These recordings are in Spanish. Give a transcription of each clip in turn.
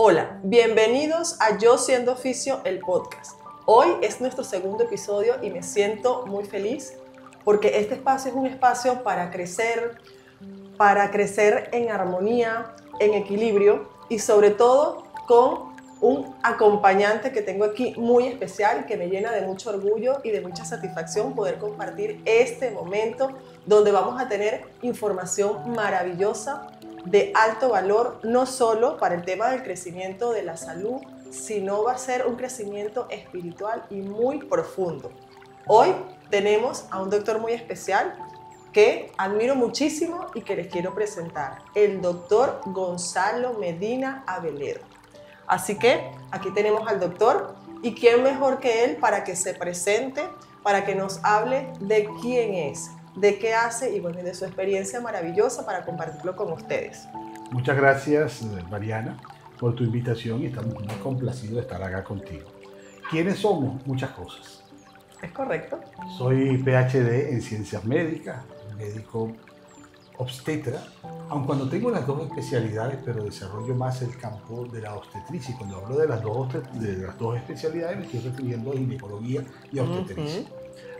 Hola, bienvenidos a Yo Siendo Oficio, el podcast. Hoy es nuestro segundo episodio y me siento muy feliz porque este espacio es un espacio para crecer en armonía, en equilibrio y sobre todo con un acompañante que tengo aquí muy especial que me llena de mucho orgullo y de mucha satisfacción poder compartir este momento donde vamos a tener información maravillosa de alto valor, no solo para el tema del crecimiento de la salud, sino va a ser un crecimiento espiritual y muy profundo. Hoy tenemos a un doctor muy especial que admiro muchísimo y que les quiero presentar, el doctor Gonzalo Medina Abeledo. Así que aquí tenemos al doctor y quién mejor que él para que se presente, para que nos hable de quién es, de qué hace y bueno, de su experiencia maravillosa para compartirlo con ustedes. Muchas gracias, Mariana, por tu invitación y estamos muy complacidos de estar acá contigo. ¿Quiénes somos? Muchas cosas. ¿Es correcto? Soy PhD en Ciencias Médicas, médico obstetra, aun cuando tengo las dos especialidades, pero desarrollo más el campo de la obstetricia. Y cuando hablo de las dos especialidades me estoy refiriendo a ginecología y obstetricia.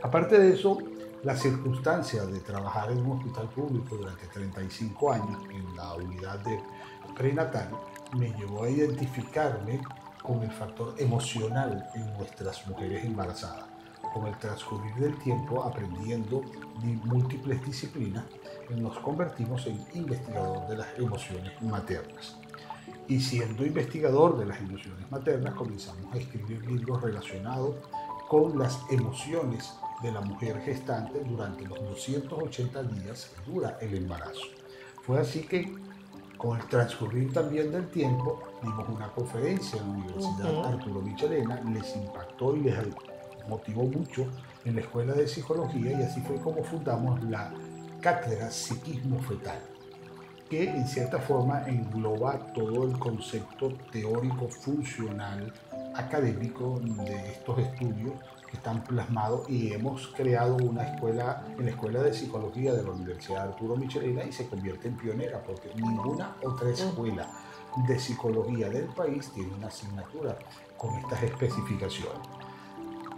Aparte de eso, la circunstancia de trabajar en un hospital público durante 35 años en la unidad de prenatal me llevó a identificarme con el factor emocional en nuestras mujeres embarazadas. Con el transcurrir del tiempo, aprendiendo múltiples disciplinas, nos convertimos en investigador de las emociones maternas. Y siendo investigador de las emociones maternas, comenzamos a escribir libros relacionados con las emociones de la mujer gestante durante los 280 días que dura el embarazo. Fue así que, con el transcurrir también del tiempo, dimos una conferencia en la Universidad Arturo Michelena, les impactó y les motivó mucho en la Escuela de Psicología y así fue como fundamos la Cátedra Psiquismo Fetal, que en cierta forma engloba todo el concepto teórico, funcional, académico de estos estudios que están plasmados y hemos creado una escuela en la Escuela de Psicología de la Universidad Arturo Michelena y se convierte en pionera porque ninguna otra escuela de psicología del país tiene una asignatura con estas especificaciones.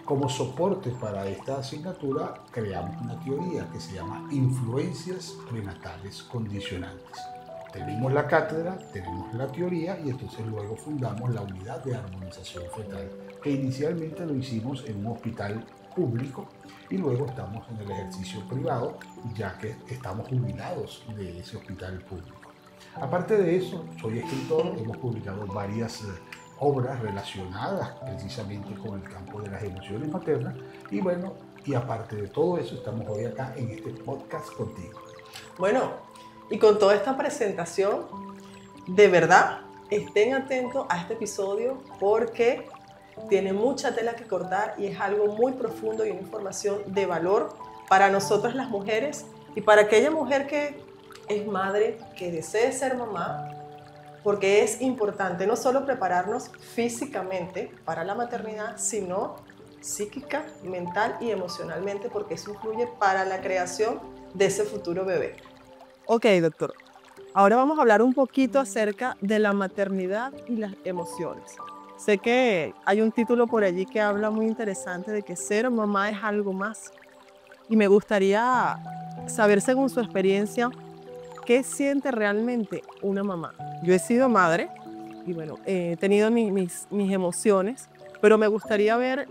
Como soporte para esta asignatura creamos una teoría que se llama influencias prenatales condicionantes. Tenemos la cátedra, tenemos la teoría y entonces luego fundamos la unidad de armonización fetal, que inicialmente lo hicimos en un hospital público y luego estamos en el ejercicio privado, ya que estamos jubilados de ese hospital público. Aparte de eso, soy escritor, hemos publicado varias obras relacionadas precisamente con el campo de las emociones maternas y bueno, y aparte de todo eso, estamos hoy acá en este podcast contigo. Bueno, y con toda esta presentación, de verdad, estén atentos a este episodio porque tiene mucha tela que cortar y es algo muy profundo y una información de valor para nosotras las mujeres y para aquella mujer que es madre, que desee ser mamá, porque es importante no solo prepararnos físicamente para la maternidad, sino psíquica, mental y emocionalmente, porque eso influye para la creación de ese futuro bebé. Ok, doctor. Ahora vamos a hablar un poquito acerca de la maternidad y las emociones. Sé que hay un título por allí que habla muy interesante de que ser mamá es algo más. Y me gustaría saber, según su experiencia, ¿qué siente realmente una mamá? Yo he sido madre y bueno, he tenido mis emociones, pero me gustaría ver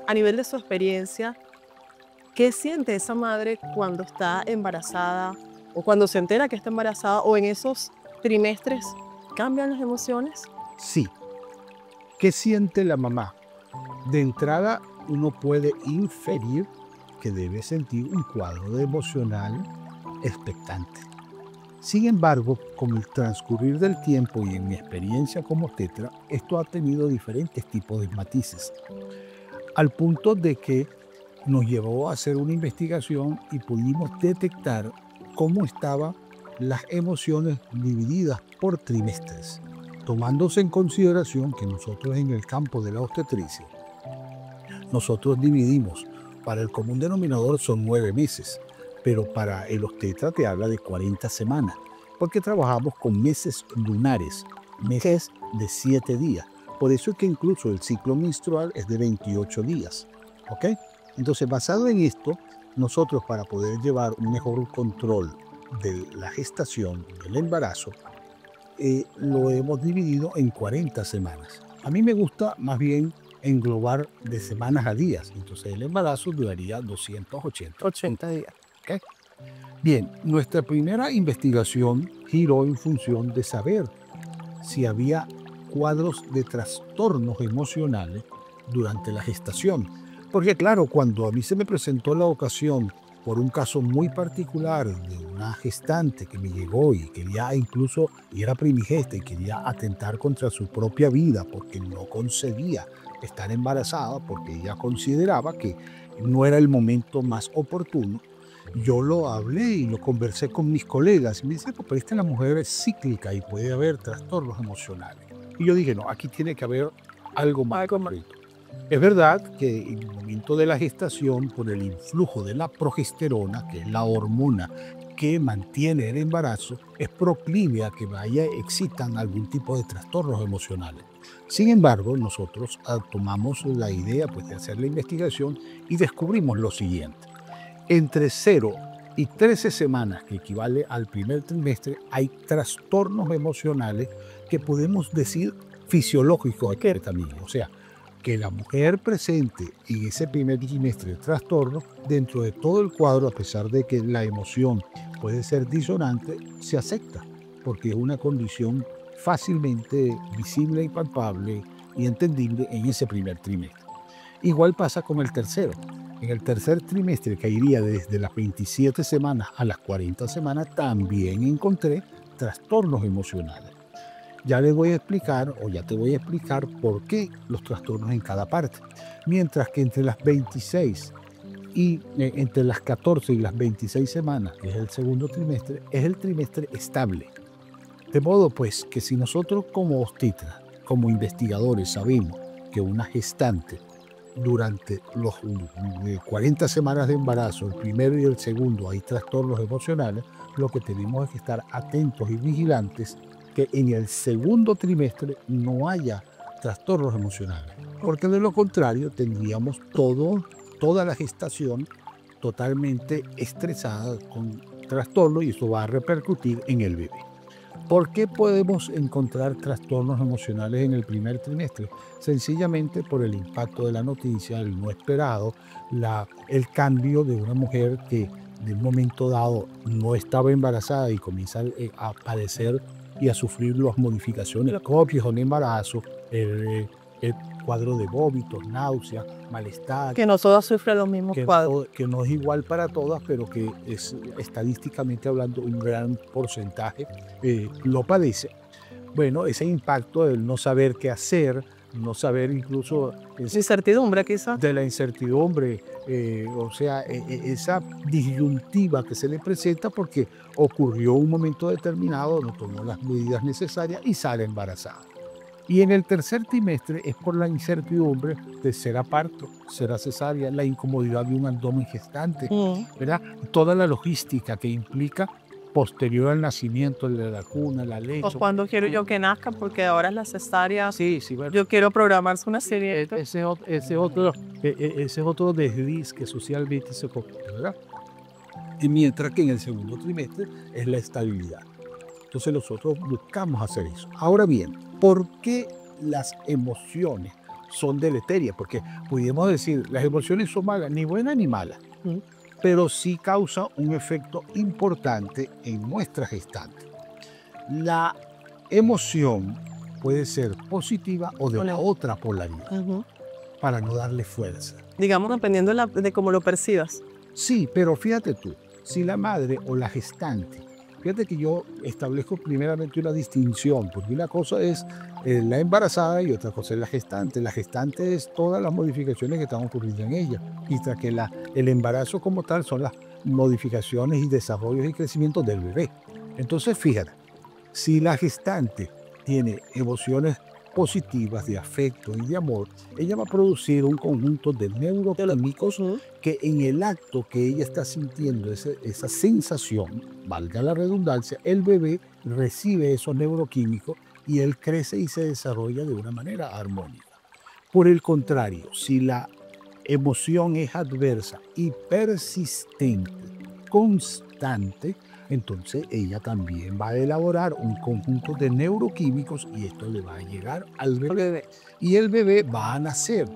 a nivel de su experiencia, ¿qué siente esa madre cuando está embarazada o cuando se entera que está embarazada o en esos trimestres? ¿Cambian las emociones? Sí. ¿Qué siente la mamá? De entrada, uno puede inferir que debe sentir un cuadro emocional expectante. Sin embargo, con el transcurrir del tiempo y en mi experiencia como obstetra, esto ha tenido diferentes tipos de matices, al punto de que nos llevó a hacer una investigación y pudimos detectar cómo estaban las emociones divididas por trimestres, tomándose en consideración que nosotros en el campo de la obstetricia, nosotros dividimos, para el común denominador son 9 meses, pero para el obstetra te habla de 40 semanas, porque trabajamos con meses lunares, mes de 7 días. Por eso es que incluso el ciclo menstrual es de 28 días. ¿Ok? Entonces, basado en esto, nosotros para poder llevar un mejor control de la gestación, del embarazo, lo hemos dividido en 40 semanas. A mí me gusta más bien englobar de semanas a días. Entonces, el embarazo duraría 280 días. ¿Ok? Bien, nuestra primera investigación giró en función de saber si había cuadros de trastornos emocionales durante la gestación. Porque claro, cuando a mí se me presentó la ocasión por un caso muy particular de una gestante que me llegó y quería incluso, y era primigesta y quería atentar contra su propia vida porque no concebía estar embarazada, porque ella consideraba que no era el momento más oportuno, yo lo hablé y lo conversé con mis colegas y me dice, pero esta la mujer es cíclica y puede haber trastornos emocionales. Y yo dije, no, aquí tiene que haber algo más concreto. Es verdad que en el momento de la gestación, por el influjo de la progesterona, que es la hormona que mantiene el embarazo, es proclive a que existan algún tipo de trastornos emocionales. Sin embargo, nosotros tomamos la idea pues, de hacer la investigación y descubrimos lo siguiente. Entre 0 y 13 semanas, que equivale al primer trimestre, hay trastornos emocionales que podemos decir fisiológicos también. O sea, que la mujer presente en ese primer trimestre de trastorno, dentro de todo el cuadro, a pesar de que la emoción puede ser disonante, se acepta, porque es una condición fácilmente visible y palpable y entendible en ese primer trimestre. Igual pasa con el tercero. En el tercer trimestre, que iría desde las 27 semanas a las 40 semanas, también encontré trastornos emocionales. Ya les voy a explicar, o ya te voy a explicar por qué los trastornos en cada parte. Mientras que entre las 26 y entre las 14 y las 26 semanas, que es el segundo trimestre, es el trimestre estable. De modo pues que si nosotros como obstetras, como investigadores, sabemos que una gestante durante los 40 semanas de embarazo, el primero y el segundo, hay trastornos emocionales, lo que tenemos es que estar atentos y vigilantes que en el segundo trimestre no haya trastornos emocionales, porque de lo contrario tendríamos toda la gestación totalmente estresada con trastornos y eso va a repercutir en el bebé. ¿Por qué podemos encontrar trastornos emocionales en el primer trimestre? Sencillamente por el impacto de la noticia, el no esperado, el cambio de una mujer que de un momento dado no estaba embarazada y comienza a padecer y a sufrir las modificaciones propias de un embarazo, el cuadro de vómitos, náuseas, malestar. Que no todas sufren los mismos cuadros. Que no es igual para todas, pero que es estadísticamente hablando un gran porcentaje lo padece. Bueno, ese impacto del no saber qué hacer, no saber incluso... Incertidumbre quizás. De la incertidumbre, o sea, esa disyuntiva que se le presenta porque ocurrió un momento determinado, no tomó las medidas necesarias y sale embarazada. Y en el tercer trimestre es por la incertidumbre de será parto, será cesárea, la incomodidad de un abdomen gestante, ¿verdad? Toda la logística que implica posterior al nacimiento de la cuna, la leche. O cuando quiero yo que nazca, porque ahora es la cesárea. Sí, ¿verdad? Yo quiero programarse una serie. Ese es otro desliz que socialmente se comete, ¿verdad? Y mientras que en el segundo trimestre es la estabilidad. Entonces nosotros buscamos hacer eso. Ahora bien, ¿por qué las emociones son deleterias? Porque pudiéramos decir, las emociones son malas, ni buenas ni malas, pero sí causa un efecto importante en nuestra gestante. La emoción puede ser positiva o de la otra polaridad, para no darle fuerza. Digamos, dependiendo de cómo lo percibas. Sí, pero fíjate tú, si la madre o la gestante, fíjate que yo establezco primeramente una distinción, porque una cosa es la embarazada y otra cosa es la gestante. La gestante es todas las modificaciones que están ocurriendo en ella, mientras que el embarazo como tal son las modificaciones y desarrollos y crecimiento del bebé. Entonces, fíjate, si la gestante tiene emociones positivas de afecto y de amor, ella va a producir un conjunto de neuroquímicos que en el acto que ella está sintiendo esa sensación, valga la redundancia, el bebé recibe esos neuroquímicos y él crece y se desarrolla de una manera armónica. Por el contrario, si la emoción es adversa y persistente, constante, entonces ella también va a elaborar un conjunto de neuroquímicos y esto le va a llegar al bebé. Y el bebé va a nacer,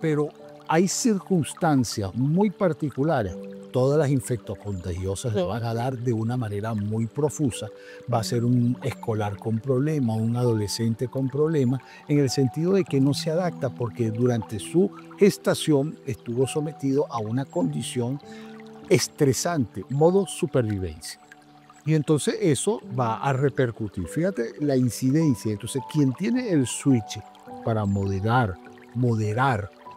pero hay circunstancias muy particulares. Todas las infectocontagiosas le van a dar de una manera muy profusa. Va a ser un escolar con problemas, un adolescente con problemas, en el sentido de que no se adapta porque durante su gestación estuvo sometido a una condición estresante, modo supervivencia. Y entonces eso va a repercutir. Fíjate la incidencia. Entonces, quien tiene el switch para moderar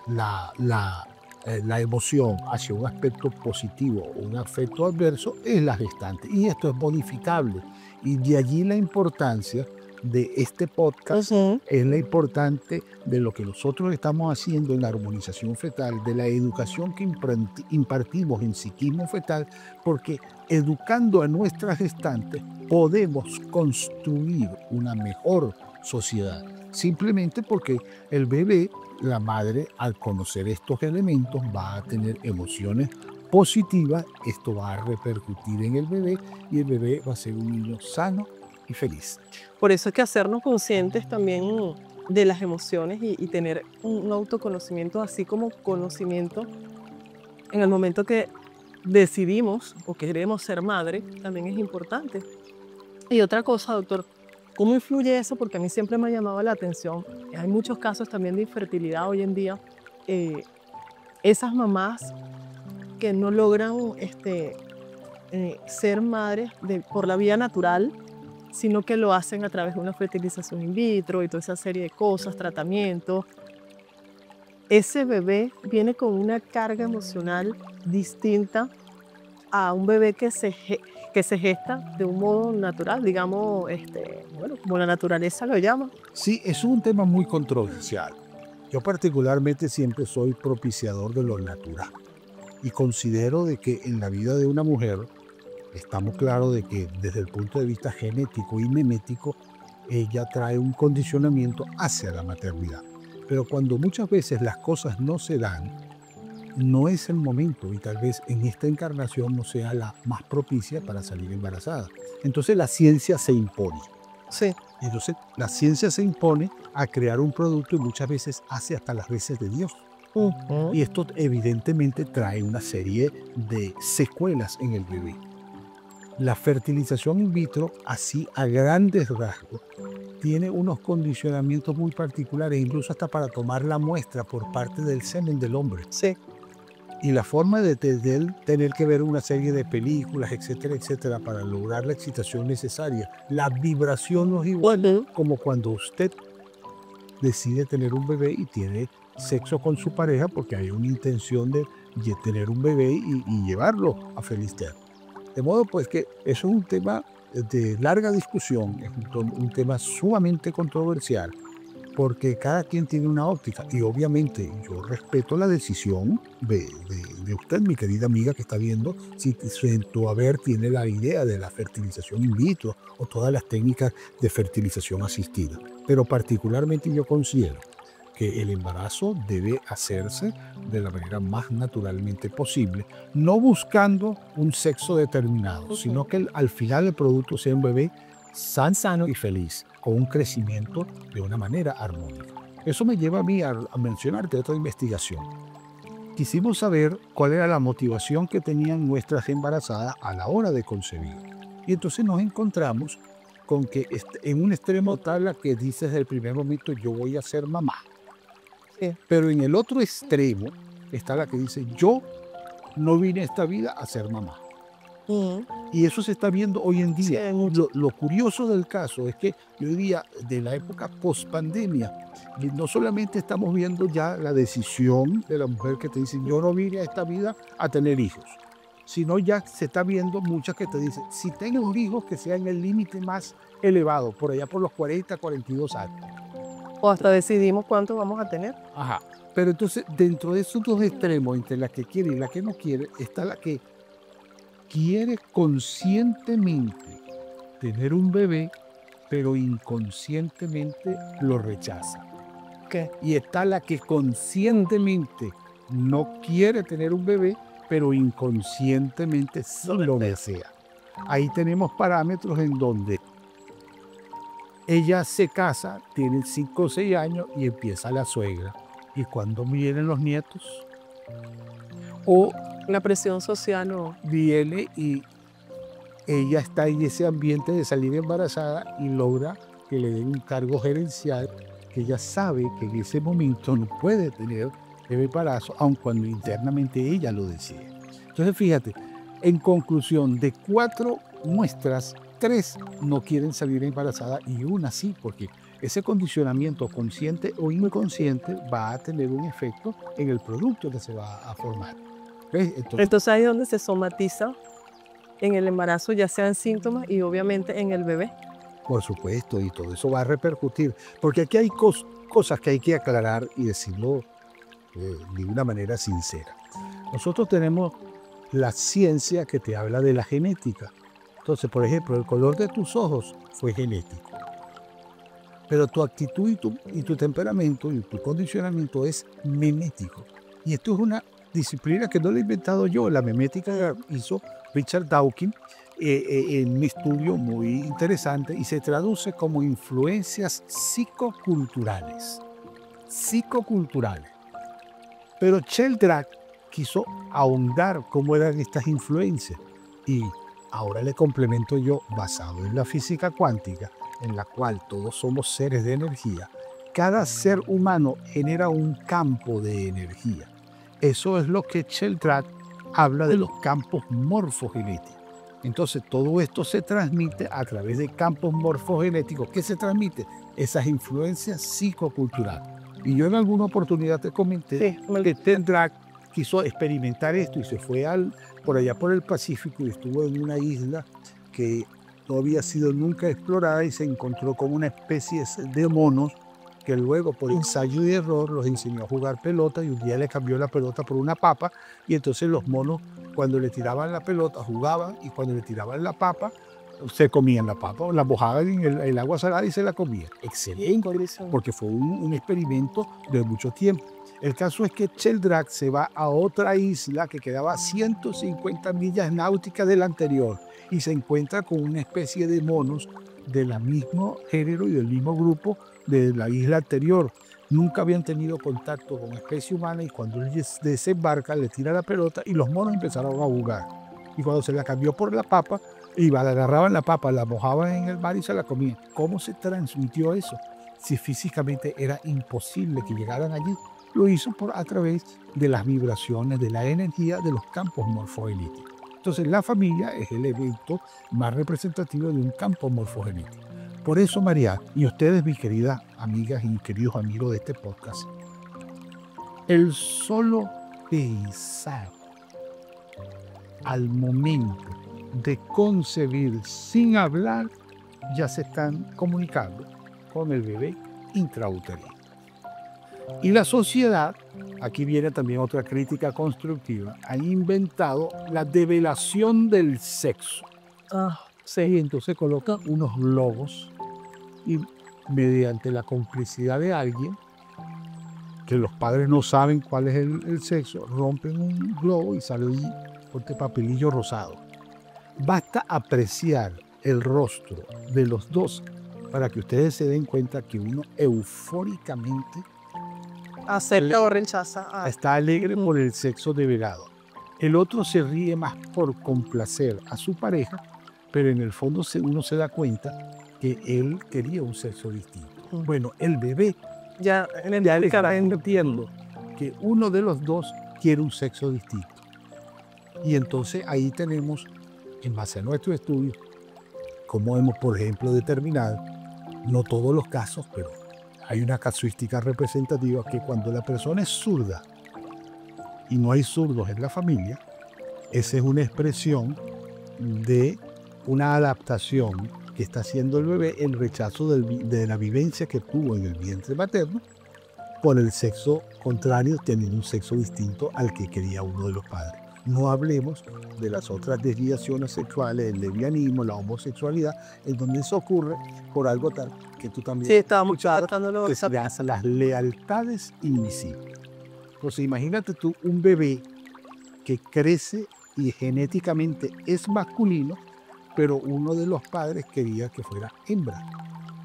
la emoción hacia un aspecto positivo o un aspecto adverso es la gestante. Y esto es modificable. Y de allí la importancia de este podcast, es la importante de lo que nosotros estamos haciendo en la armonización fetal, de la educación que impartimos en psiquismo fetal, porque educando a nuestras gestantes podemos construir una mejor sociedad. Simplemente porque el bebé, la madre, al conocer estos elementos, va a tener emociones positivas, esto va a repercutir en el bebé y el bebé va a ser un niño sano y feliz. Por eso hay que hacernos conscientes también de las emociones y tener un autoconocimiento, así como conocimiento en el momento que decidimos o queremos ser madre, también es importante. Y otra cosa, doctor, ¿cómo influye eso? Porque a mí siempre me ha llamado la atención. Hay muchos casos también de infertilidad hoy en día. Esas mamás que no logran ser madres por la vía natural, sino que lo hacen a través de una fertilización in vitro y toda esa serie de cosas, tratamientos. Ese bebé viene con una carga emocional distinta a un bebé que se gesta de un modo natural, digamos, como la naturaleza lo llama. Sí, es un tema muy controversial. Yo particularmente siempre soy propiciador de lo natural y considero de que en la vida de una mujer estamos claros de que desde el punto de vista genético y memético, ella trae un condicionamiento hacia la maternidad. Pero cuando muchas veces las cosas no se dan, no es el momento y tal vez en esta encarnación no sea la más propicia para salir embarazada. Entonces la ciencia se impone. Sí. Entonces la ciencia se impone a crear un producto y muchas veces hace hasta las veces de Dios. Y esto evidentemente trae una serie de secuelas en el bebé. La fertilización in vitro, así a grandes rasgos, tiene unos condicionamientos muy particulares, incluso hasta para tomar la muestra por parte del semen del hombre. Sí. Y la forma de tener que ver una serie de películas, etcétera, etcétera, para lograr la excitación necesaria. La vibración no es igual como cuando usted decide tener un bebé y tiene sexo con su pareja porque hay una intención de tener un bebé y llevarlo a feliz término. De modo pues que eso es un tema de larga discusión, es un tema sumamente controversial, porque cada quien tiene una óptica y obviamente yo respeto la decisión de usted, mi querida amiga que está viendo, si en tu haber tiene la idea de la fertilización in vitro o todas las técnicas de fertilización asistida. Pero particularmente yo considero que el embarazo debe hacerse de la manera más naturalmente posible, no buscando un sexo determinado, sino que al final el producto sea un bebé sano y feliz, con un crecimiento de una manera armónica. Eso me lleva a mí a mencionarte otra investigación. Quisimos saber cuál era la motivación que tenían nuestras embarazadas a la hora de concebir. Y entonces nos encontramos con que en un extremo tal la que dice desde el primer momento yo voy a ser mamá. Sí. Pero en el otro extremo está la que dice yo no vine a esta vida a ser mamá. Y eso se está viendo hoy en día. Sí, Lo curioso del caso es que yo diría de la época post-pandemia, no solamente estamos viendo ya la decisión de la mujer que te dice yo no vine a esta vida a tener hijos, sino ya se está viendo muchas que te dicen si tengo hijos que sean el límite más elevado, por allá por los 40, 42 años. O hasta decidimos cuánto vamos a tener. Ajá. Pero entonces, dentro de esos dos extremos, entre la que quiere y la que no quiere, está la que quiere conscientemente tener un bebé, pero inconscientemente lo rechaza. ¿Qué? Y está la que conscientemente no quiere tener un bebé, pero inconscientemente sí lo desea. Ahí tenemos parámetros en donde ella se casa, tiene 5 o 6 años y empieza la suegra. ¿Y cuando vienen los nietos? O La presión social no. viene y ella está en ese ambiente de salir embarazada y logra que le den un cargo gerencial, que ella sabe que en ese momento no puede tener el embarazo, aun cuando internamente ella lo desee. Entonces fíjate, en conclusión, de 4 muestras, 3 no quieren salir embarazada y una sí, porque ese condicionamiento consciente o inconsciente va a tener un efecto en el producto que se va a formar. ¿Ves? Entonces ahí es donde se somatiza en el embarazo, ya sean síntomas y obviamente en el bebé. Por supuesto, y todo eso va a repercutir, porque aquí hay cosas que hay que aclarar y decirlo de una manera sincera. Nosotros tenemos la ciencia que te habla de la genética. Entonces, por ejemplo, el color de tus ojos fue genético, pero tu actitud y tu temperamento y tu condicionamiento es memético. Y esto es una disciplina que no la he inventado yo, la memética la hizo Richard Dawkins en un estudio muy interesante y se traduce como influencias psicoculturales. Psicoculturales. Pero Sheldrake quiso ahondar cómo eran estas influencias y ahora le complemento yo, basado en la física cuántica, en la cual todos somos seres de energía. Cada ser humano genera un campo de energía. Eso es lo que Sheldrake habla de los campos morfogenéticos. Entonces todo esto se transmite a través de campos morfogenéticos. ¿Qué se transmite? Esas influencias psicoculturales. Y yo en alguna oportunidad te comenté que Sheldrake quiso experimentar esto y se fue por allá por el Pacífico y estuvo en una isla que no había sido nunca explorada y se encontró con una especie de monos que luego por ensayo y error los enseñó a jugar pelota y un día le cambió la pelota por una papa y entonces los monos cuando le tiraban la pelota jugaban y cuando le tiraban la papa se comían la papa, la mojaban en el agua salada y se la comían. Excelente, porque fue un experimento de mucho tiempo. El caso es que Sheldrake se va a otra isla que quedaba a 150 millas náuticas de la anterior y se encuentra con una especie de monos del mismo género y del mismo grupo de la isla anterior. Nunca habían tenido contacto con especie humana y cuando él desembarca le tira la pelota y los monos empezaron a jugar. Y cuando se la cambió por la papa, agarraban la papa, la mojaban en el mar y se la comían. ¿Cómo se transmitió eso? Si físicamente era imposible que llegaran allí, lo hizo a través de las vibraciones, de la energía de los campos morfogenéticos. Entonces la familia es el evento más representativo de un campo morfogenético. Por eso, María, y ustedes, mis queridas amigas y queridos amigos de este podcast, el solo pensar al momento de concebir sin hablar, ya se están comunicando con el bebé intrauterino. Y la sociedad, aquí viene también otra crítica constructiva, ha inventado la develación del sexo. Y entonces colocan unos globos y mediante la complicidad de alguien, que los padres no saben cuál es el sexo, rompen un globo y sale un papelillo rosado. Basta apreciar el rostro de los dos para que ustedes se den cuenta que uno eufóricamente acepta o rechaza. Está alegre por el sexo develado. El otro se ríe más por complacer a su pareja, pero en el fondo uno se da cuenta que él quería un sexo distinto. Bueno, el bebé ya está entendiendo que uno de los dos quiere un sexo distinto. Y entonces ahí tenemos, en base a nuestro estudio, como hemos, por ejemplo, determinado, no todos los casos, pero hay una casuística representativa que cuando la persona es zurda y no hay zurdos en la familia, esa es una expresión de una adaptación que está haciendo el bebé en rechazo de la vivencia que tuvo en el vientre materno por el sexo contrario, teniendo un sexo distinto al que quería uno de los padres. No hablemos de las otras desviaciones sexuales, el lesbianismo, la homosexualidad, en donde eso ocurre por algo tal que tú también Sí, estábamos escuchado, tratándolo. que se le hacen las lealtades invisibles. Entonces imagínate tú un bebé que crece y genéticamente es masculino, pero uno de los padres quería que fuera hembra.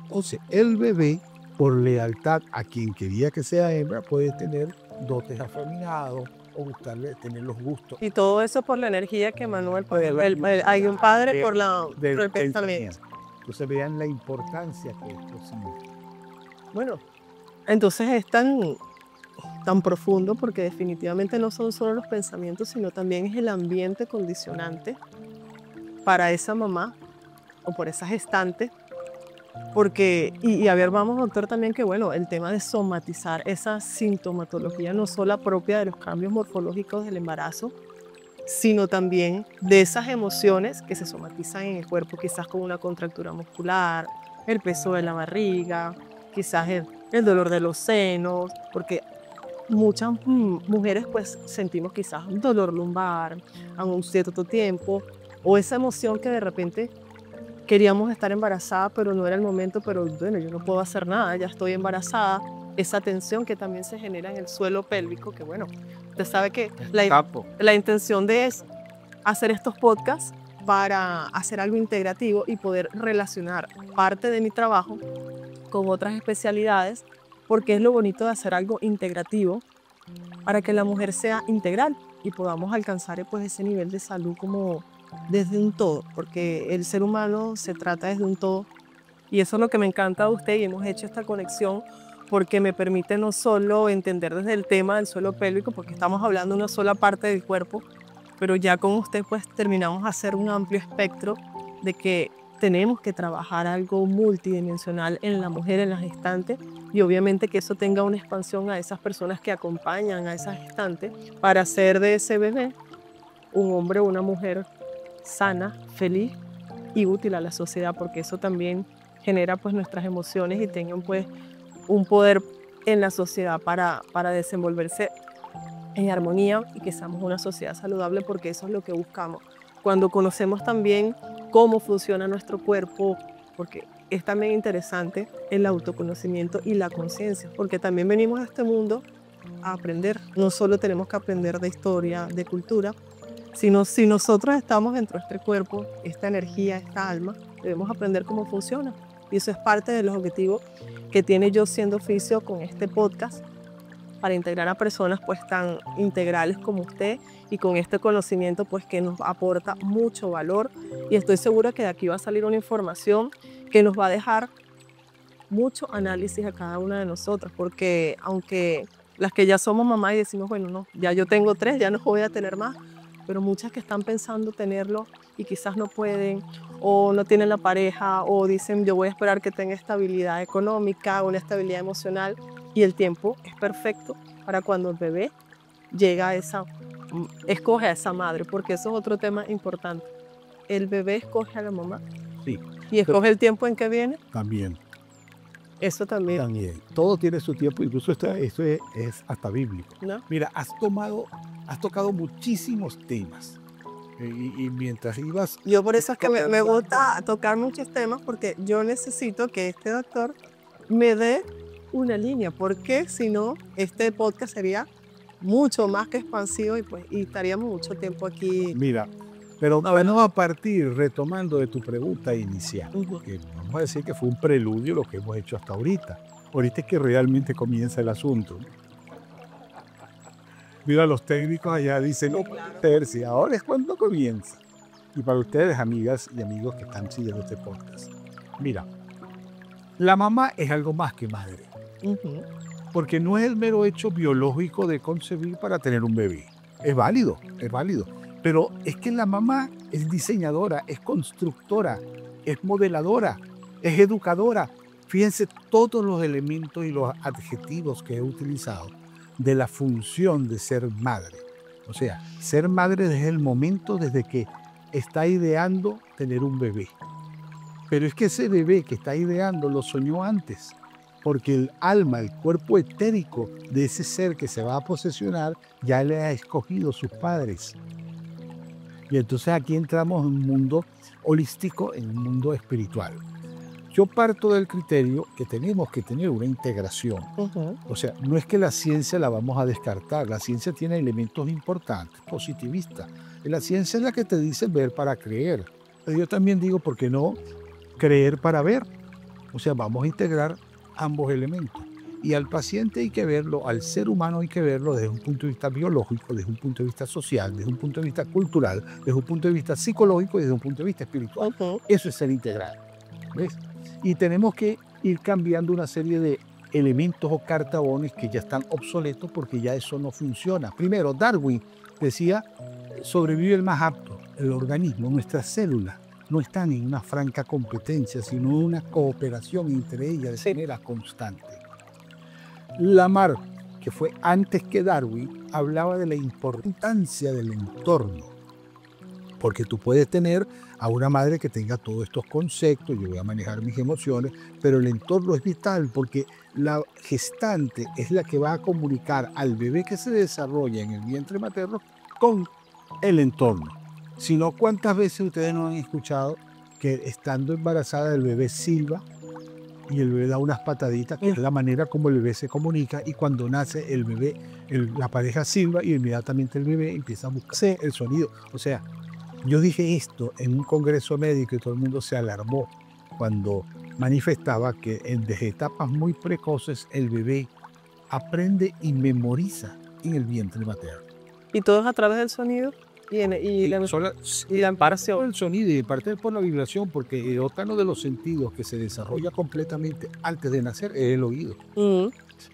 Entonces el bebé, por lealtad a quien quería que sea hembra, puede tener dotes afeminados o gustarle, tener los gustos Y todo eso por la energía que Manuel, hay un padre por del el pensamiento. Entonces vean la importancia que esto significa. Bueno, entonces es tan profundo porque definitivamente no son solo los pensamientos, sino también es el ambiente condicionante para esa mamá o por esa gestante. Porque, y a ver, vamos, doctor, también que bueno, el tema de somatizar esa sintomatología no solo propia de los cambios morfológicos del embarazo, sino también de esas emociones que se somatizan en el cuerpo, quizás con una contractura muscular, el peso de la barriga, quizás el dolor de los senos, porque muchas mujeres pues sentimos quizás un dolor lumbar a un cierto tiempo, o esa emoción que de repente queríamos estar embarazada, pero no era el momento, pero bueno, yo no puedo hacer nada, ya estoy embarazada. Esa tensión que también se genera en el suelo pélvico, que bueno, usted sabe que la intención de hacer estos podcasts para hacer algo integrativo y poder relacionar parte de mi trabajo con otras especialidades, porque es lo bonito de hacer algo integrativo para que la mujer sea integral y podamos alcanzar pues ese nivel de salud como desde un todo, porque el ser humano se trata desde un todo y eso es lo que me encanta de usted y hemos hecho esta conexión porque me permite no solo entender desde el tema del suelo pélvico, porque estamos hablando de una sola parte del cuerpo, pero ya con usted pues terminamos de hacer un amplio espectro de que tenemos que trabajar algo multidimensional en la mujer, en la gestante, y obviamente que eso tenga una expansión a esas personas que acompañan a esa gestante para hacer de ese bebé un hombre o una mujer sana, feliz y útil a la sociedad, porque eso también genera pues nuestras emociones y tengan pues un poder en la sociedad para desenvolverse en armonía y que seamos una sociedad saludable, porque eso es lo que buscamos. Cuando conocemos también cómo funciona nuestro cuerpo, porque es también interesante el autoconocimiento y la conciencia, porque también venimos a este mundo a aprender. No solo tenemos que aprender de historia, de cultura, sino si nosotros estamos dentro de este cuerpo, esta energía, esta alma, debemos aprender cómo funciona. Y eso es parte de los objetivos que tiene Yo Siendo Oficio con este podcast, para integrar a personas pues tan integrales como usted y con este conocimiento pues que nos aporta mucho valor, y estoy segura que de aquí va a salir una información que nos va a dejar mucho análisis a cada una de nosotras, porque aunque las que ya somos mamá y decimos, bueno, no, ya yo tengo 3, ya no voy a tener más, pero muchas que están pensando tenerlo y quizás no pueden, o no tienen la pareja, o dicen, yo voy a esperar que tenga estabilidad económica, una estabilidad emocional, y el tiempo es perfecto para cuando el bebé llega a escoge a esa madre, porque eso es otro tema importante. El bebé escoge a la mamá. Sí. Y escoge el tiempo en que viene. También. Eso también. También. Todo tiene su tiempo, incluso esto es hasta bíblico. ¿No? Mira, has tocado muchísimos temas. Y mientras ibas... Yo por eso es que me gusta tocar muchos temas, porque yo necesito que este doctor me dé una línea, porque si no, este podcast sería mucho más que expansivo y estaríamos mucho tiempo aquí. Mira, pero vamos a partir retomando de tu pregunta inicial, que vamos a decir que fue un preludio lo que hemos hecho hasta ahorita. Ahorita es que realmente comienza el asunto. Mira, los técnicos allá dicen, no puede ser, ahora es cuando comienza. Y para ustedes, amigas y amigos que están siguiendo este podcast, mira, la mamá es algo más que madre. Porque no es el mero hecho biológico de concebir para tener un bebé. Es válido, pero es que la mamá es diseñadora, es constructora, es modeladora, es educadora. Fíjense todos los elementos y los adjetivos que he utilizado de la función de ser madre. O sea, ser madre desde el momento desde que está ideando tener un bebé. Pero es que ese bebé que está ideando lo soñó antes, porque el alma, el cuerpo etérico de ese ser que se va a posesionar, ya le ha escogido sus padres. Y entonces aquí entramos en un mundo holístico, en un mundo espiritual. Yo parto del criterio que tenemos que tener una integración. O sea, no es que la ciencia la vamos a descartar. La ciencia tiene elementos importantes, positivistas. Y la ciencia es la que te dice ver para creer. Pero yo también digo, ¿por qué no creer para ver? O sea, vamos a integrar ambos elementos. Y al paciente hay que verlo, al ser humano hay que verlo desde un punto de vista biológico, desde un punto de vista social, desde un punto de vista cultural, desde un punto de vista psicológico y desde un punto de vista espiritual. Eso es ser integral. ¿Ves? Y tenemos que ir cambiando una serie de elementos o cartabones que ya están obsoletos porque ya eso no funciona. Primero, Darwin decía, sobrevive el más apto, el organismo, nuestras células no están en una franca competencia, sino en una cooperación entre ellas de manera constante. Lamarck, que fue antes que Darwin, hablaba de la importancia del entorno. Porque tú puedes tener a una madre que tenga todos estos conceptos, yo voy a manejar mis emociones, pero el entorno es vital porque la gestante es la que va a comunicar al bebé que se desarrolla en el vientre materno con el entorno. Si no, ¿cuántas veces ustedes no han escuchado que estando embarazada el bebé silba y el bebé da unas pataditas, que es la manera como el bebé se comunica, y cuando nace el bebé, la pareja silba y inmediatamente el bebé empieza a buscar el sonido? O sea, yo dije esto en un congreso médico y todo el mundo se alarmó cuando manifestaba que desde etapas muy precoces el bebé aprende y memoriza en el vientre materno. ¿Y todo es a través del sonido? Y la por el sonido y parte por la vibración, porque el órgano de los sentidos que se desarrolla completamente antes de nacer es el oído.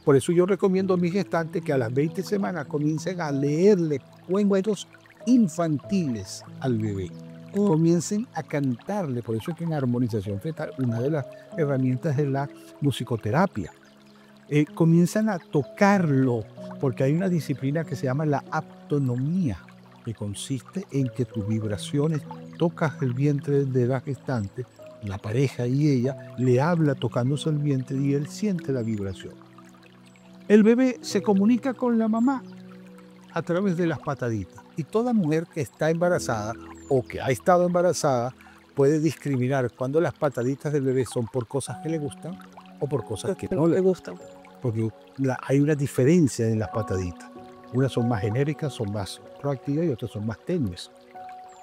Por eso yo recomiendo a mis gestantes que a las 20 semanas comiencen a leerle cuentos infantiles al bebé. Comiencen a cantarle. Por eso es que en armonización fetal una de las herramientas es la musicoterapia. Comienzan a tocarlo, porque hay una disciplina que se llama la aptonomía, que consiste en que tus vibraciones tocas el vientre de la gestante, la pareja y ella le habla tocándose el vientre y él siente la vibración. El bebé se comunica con la mamá a través de las pataditas. Y toda mujer que está embarazada o que ha estado embarazada puede discriminar cuando las pataditas del bebé son por cosas que le gustan o por cosas que no le gustan. Porque hay una diferencia en las pataditas. Unas son más genéricas, son más proactivas y otras son más tenues,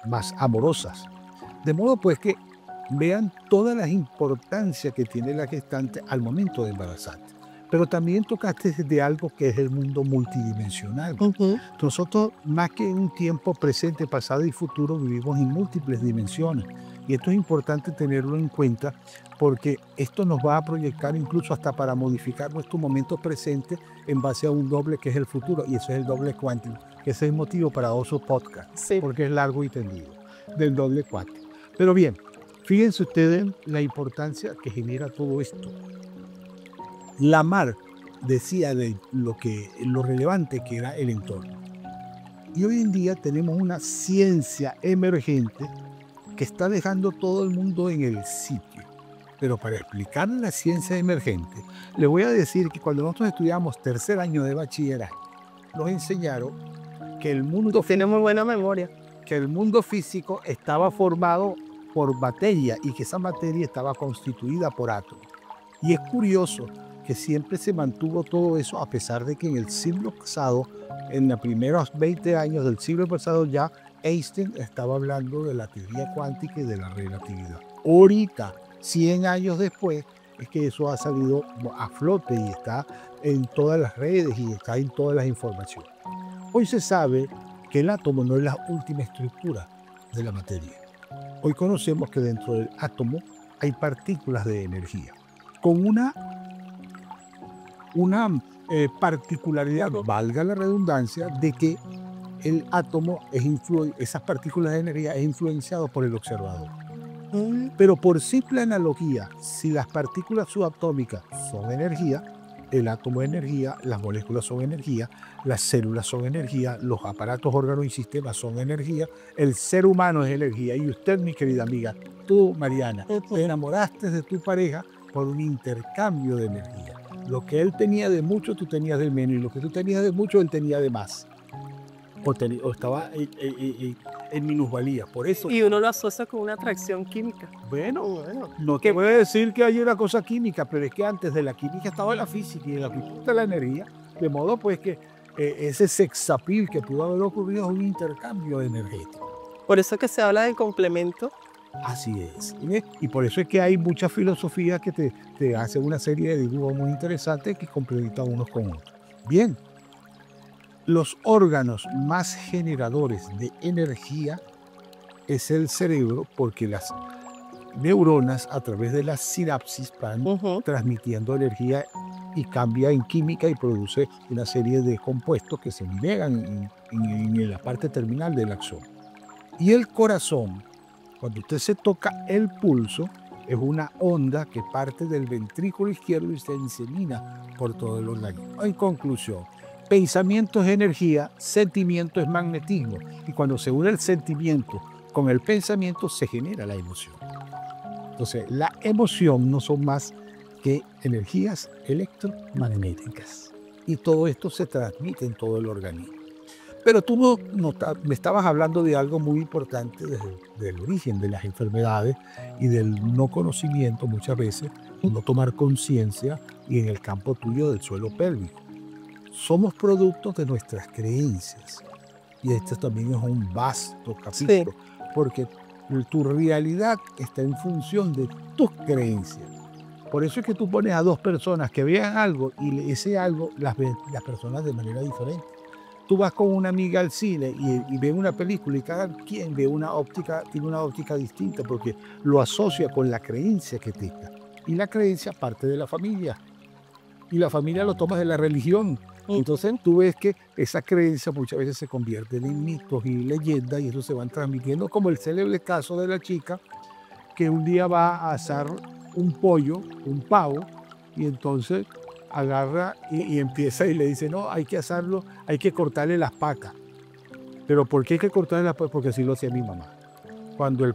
más amorosas. De modo pues que vean todas las importancias que tiene la gestante al momento de embarazarte. Pero también tocaste de algo que es el mundo multidimensional. Nosotros, más que en un tiempo presente, pasado y futuro, vivimos en múltiples dimensiones. Y esto es importante tenerlo en cuenta porque esto nos va a proyectar incluso hasta para modificar nuestro momento presente en base a un doble que es el futuro. Y eso es el doble cuántico. Ese es el motivo para otro podcast, porque es largo y tendido, del doble cuántico. Pero bien, fíjense ustedes la importancia que genera todo esto. Lamarck decía de lo relevante que era el entorno. Y hoy en día tenemos una ciencia emergente que está dejando todo el mundo en el sitio. Pero para explicar la ciencia emergente, le voy a decir que cuando nosotros estudiamos tercer año de bachillerato, nos enseñaron que el mundo tiene muy buena memoria, que el mundo físico estaba formado por materia y que esa materia estaba constituida por átomos. Y es curioso que siempre se mantuvo todo eso a pesar de que en el siglo pasado, en los primeros 20 años del siglo pasado, ya Einstein estaba hablando de la teoría cuántica y de la relatividad. Ahorita, 100 años después, es que eso ha salido a flote y está en todas las redes y está en todas las informaciones. Hoy se sabe que el átomo no es la última estructura de la materia. Hoy conocemos que dentro del átomo hay partículas de energía, con una particularidad, valga la redundancia, de que el átomo esas partículas de energía es influenciado por el observador. Pero por simple analogía, si las partículas subatómicas son energía, el átomo es energía, las moléculas son energía, las células son energía, los aparatos, órganos y sistemas son energía, el ser humano es energía. Y usted, mi querida amiga, tú, Mariana, te enamoraste de tu pareja por un intercambio de energía. Lo que él tenía de mucho, tú tenías de menos, y lo que tú tenías de mucho, él tenía de más. o estaba en minusvalía. Por eso, Y uno lo asocia con una atracción química. bueno, no te voy a decir que hay una cosa química, pero es que antes de la química estaba la física y en la física está la energía, de modo pues que ese sex appeal que pudo haber ocurrido es un intercambio energético. Por eso que se habla del complemento. Así es. Y por eso es que hay muchas filosofías que te hacen una serie de dibujos muy interesantes que complementan unos con otros. Bien, los órganos más generadores de energía es el cerebro, porque las neuronas a través de las sinapsis van transmitiendo energía y cambia en química y produce una serie de compuestos que se liberan en la parte terminal del axón. Y el corazón, cuando usted se toca el pulso, es una onda que parte del ventrículo izquierdo y se disemina por todo el organismo. En conclusión, pensamiento es energía, sentimiento es magnetismo. Y cuando se une el sentimiento con el pensamiento, se genera la emoción. Entonces, la emoción no son más que energías electromagnéticas. Y todo esto se transmite en todo el organismo. Pero tú me estabas hablando de algo muy importante desde el origen de las enfermedades y del no conocimiento muchas veces, no tomar conciencia y en el campo tuyo del suelo pélvico. Somos productos de nuestras creencias. Y este también es un vasto capítulo, porque tu realidad está en función de tus creencias. Por eso es que tú pones a dos personas que vean algo y ese algo las ven las personas de manera diferente. Tú vas con una amiga al cine y ven una película y cada quien ve tiene una óptica distinta porque lo asocia con la creencia que tenga. Y la creencia parte de la familia. Y la familia lo toma de la religión. Entonces tú ves que esa creencia muchas veces se convierten en mitos y leyendas y eso se van transmitiendo, como el célebre caso de la chica que un día va a asar un pollo, un pavo, y entonces agarra y empieza y le dice, no, hay que asarlo, hay que cortarle las patas. ¿Pero por qué hay que cortarle las patas? Porque así lo hacía mi mamá. Cuando el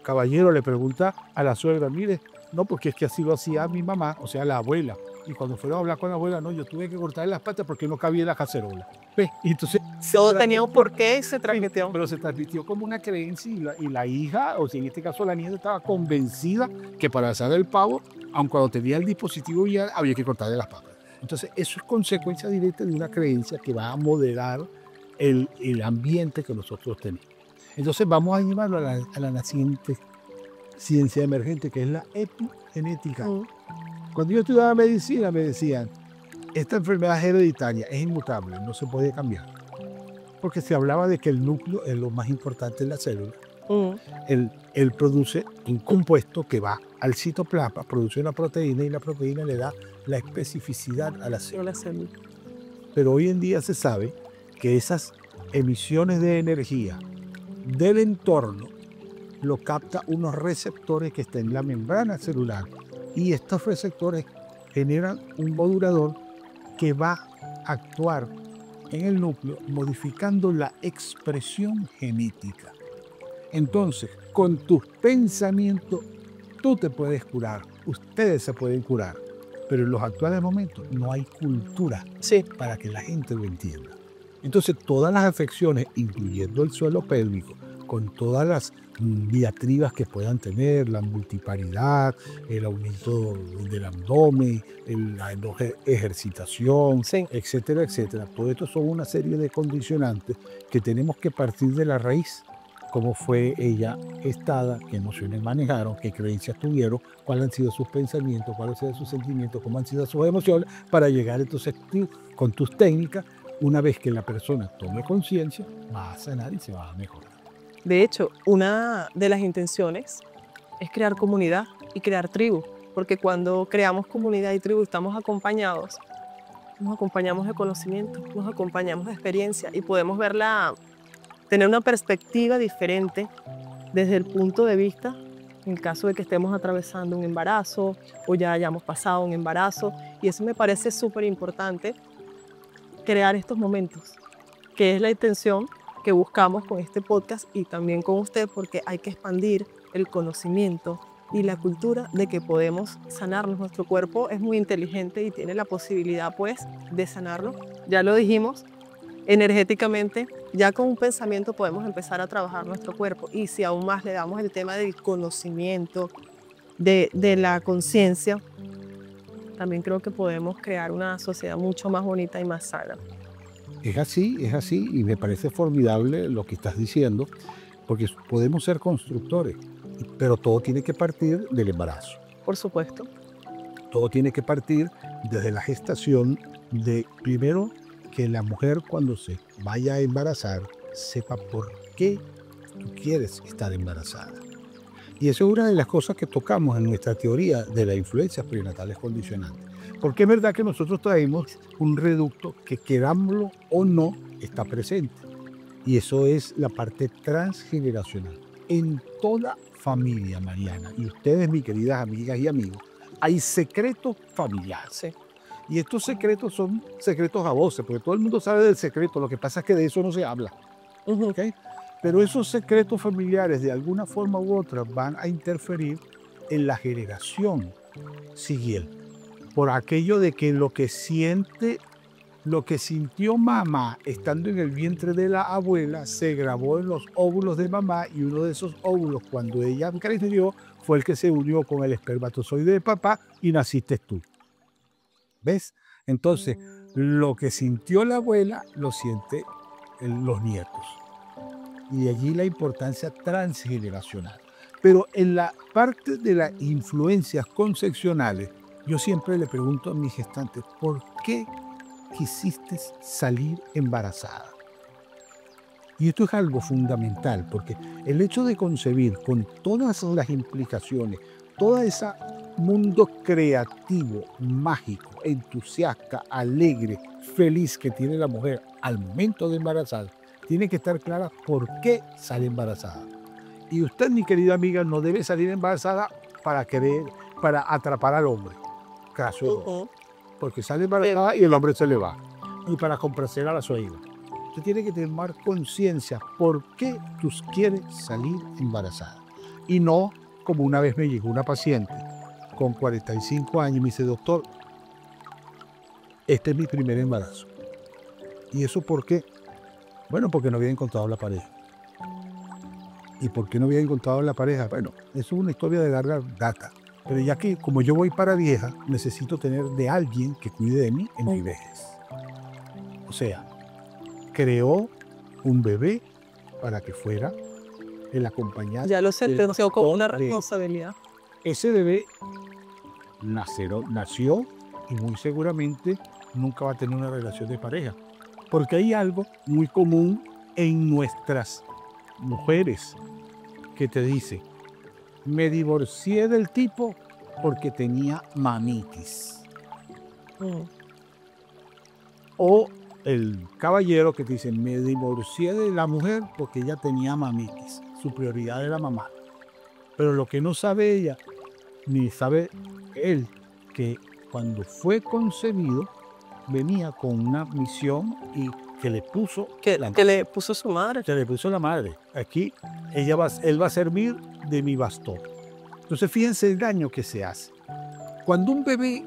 caballero le pregunta a la suegra, mire, no, porque es que así lo hacía mi mamá, o sea, la abuela. Y cuando fueron a hablar con la abuela, no, yo tuve que cortarle las patas porque no cabía en la cacerola. ¿Ves? Y entonces, todo tenía un porqué y se transmitió. pero se transmitió como una creencia y la hija, o si en este caso la nieta, estaba convencida que para asar el pavo, aun cuando tenía el dispositivo ya había que cortarle las patas. Entonces, eso es consecuencia directa de una creencia que va a moderar el ambiente que nosotros tenemos. Entonces, vamos a llevarlo a la naciente ciencia emergente, que es la epigenética. Cuando yo estudiaba medicina, me decían, esta enfermedad es hereditaria, es inmutable, no se puede cambiar. Porque se hablaba de que el núcleo es lo más importante en la célula. Él produce un compuesto que va al citoplasma, produce una proteína y la proteína le da la especificidad a la célula. Pero hoy en día se sabe que esas emisiones de energía del entorno lo capta unos receptores que están en la membrana celular y estos receptores generan un modulador que va a actuar en el núcleo modificando la expresión genética. Entonces, con tus pensamientos, tú te puedes curar, ustedes se pueden curar, pero en los actuales momentos no hay cultura para que la gente lo entienda. Entonces, todas las afecciones, incluyendo el suelo pélvico, con todas las diatribas que puedan tener, la multiparidad, el aumento del abdomen, la ejercitación, etcétera, etcétera. Todo esto son una serie de condicionantes que tenemos que partir de la raíz. Cómo fue ella gestada, qué emociones manejaron, qué creencias tuvieron, cuáles han sido sus pensamientos, cuáles han sido sus sentimientos, cómo han sido sus emociones, para llegar entonces con tus técnicas, una vez que la persona tome conciencia, va a sanar y se va a mejorar. De hecho, una de las intenciones es crear comunidad y crear tribu, porque cuando creamos comunidad y tribu estamos acompañados, nos acompañamos de conocimiento, nos acompañamos de experiencia y podemos tener una perspectiva diferente desde el punto de vista, en el caso de que estemos atravesando un embarazo o ya hayamos pasado un embarazo, y eso me parece súper importante, crear estos momentos, que es la intención que buscamos con este podcast y también con usted, porque hay que expandir el conocimiento y la cultura de que podemos sanarnos. Nuestro cuerpo es muy inteligente y tiene la posibilidad, pues, de sanarlo. Ya lo dijimos, energéticamente, ya con un pensamiento podemos empezar a trabajar nuestro cuerpo. Y si aún más le damos el tema del conocimiento, de la conciencia, también creo que podemos crear una sociedad mucho más bonita y más sana. Es así, y me parece formidable lo que estás diciendo, porque podemos ser constructores, pero todo tiene que partir del embarazo. Por supuesto. Todo tiene que partir desde la gestación de, primero, que la mujer cuando se vaya a embarazar sepa por qué tú quieres estar embarazada. Y eso es una de las cosas que tocamos en nuestra teoría de las influencias prenatales condicionantes. Porque es verdad que nosotros traemos un reducto que, querámoslo o no, está presente. Y eso es la parte transgeneracional. En toda familia, Mariana, y ustedes, mis queridas amigas y amigos, hay secretos familiares. Sí. Y estos secretos son secretos a voces, porque todo el mundo sabe del secreto, lo que pasa es que de eso no se habla. ¿Okay? Pero esos secretos familiares, de alguna forma u otra, van a interferir en la generación siguiente. Por aquello de que lo que sintió mamá estando en el vientre de la abuela, se grabó en los óvulos de mamá, y uno de esos óvulos, cuando ella creció, fue el que se unió con el espermatozoide de papá y naciste tú. ¿Ves? Entonces, lo que sintió la abuela, lo sienten los nietos. Y de allí la importancia transgeneracional. Pero en la parte de las influencias concepcionales, yo siempre le pregunto a mis gestantes, ¿por qué quisiste salir embarazada? Y esto es algo fundamental, porque el hecho de concebir, con todas las implicaciones, todo ese mundo creativo, mágico, entusiasta, alegre, feliz que tiene la mujer al momento de embarazar, tiene que estar clara por qué sale embarazada. Y usted, mi querida amiga, no debe salir embarazada para atrapar al hombre. Caso porque sale embarazada y el hombre se le va. Y para complacer a la suegra. Usted tiene que tomar conciencia por qué tú quieres salir embarazada. Y no como una vez me llegó una paciente con 45 años y me dice, doctor, este es mi primer embarazo. ¿Y eso por qué? Bueno, porque no había encontrado la pareja. ¿Y por qué no había encontrado la pareja? Bueno, eso es una historia de larga data. Pero ya que como yo voy para vieja, necesito tener de alguien que cuide de mí en mi vejez. O sea, creó un bebé para que fuera el acompañante. Ya lo sentenció como una responsabilidad. Ese bebé nació y muy seguramente nunca va a tener una relación de pareja. Porque hay algo muy común en nuestras mujeres que te dice, me divorcié del tipo porque tenía mamitis. O el caballero que te dice, me divorcié de la mujer porque ella tenía mamitis. Su prioridad era mamá. Pero lo que no sabe ella, ni sabe él, que cuando fue concebido, venía con una misión y que le puso que le puso su madre. Que le puso la madre. Aquí él va a servir de mi bastón. Entonces fíjense el daño que se hace. Cuando un bebé